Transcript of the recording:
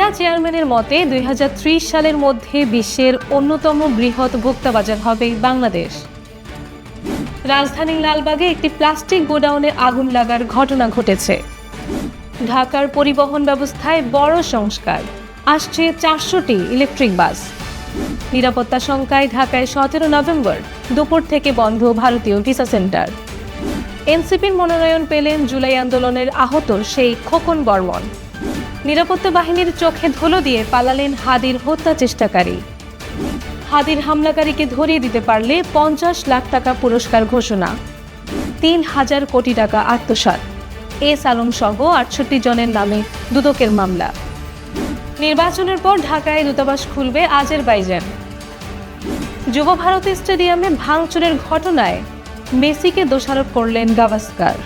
রিয়া চেয়ারম্যানের মতে 2030 সালের মধ্যে বিশ্বের অন্যতম বৃহৎ ভোক্তা বাজার হবে বাংলাদেশ। রাজধানীর লালবাগে একটি প্লাস্টিক গোডাউনে আগুন লাগার ঘটনা ঘটেছে। ঢাকার পরিবহন ব্যবস্থায় বড় সংস্কার, আসছে 400টি ইলেকট্রিক বাস। নিরাপত্তা শঙ্কায় ঢাকায় 17 নভেম্বর দুপুর থেকে বন্ধ ভারতীয় ভিসা সেন্টার। এনসিপির মনোনয়ন পেলেন জুলাই আন্দোলনের আহত সেই খোকন বর্মন। নিরাপত্তা বাহিনীর চোখে ধুলো দিয়ে পালালেন হাদির হত্যা চেষ্টাকারী। হাদির হামলাকারীকে ধরিয়ে দিতে পারলে 50 লাখ টাকা পুরস্কার ঘোষণা। 3000 কোটি টাকা আত্মসাৎ। এস আলম সহ 68 জনের নামে দুদকের মামলা। নির্বাচনের পর ঢাকায় দূতাবাস খুলবে আজারবাইজান। যুব ভারতী স্টেডিয়ামে ভাঙচুরের ঘটনায় মেসিকে দোষারোপ করলেন গাভাস্কার।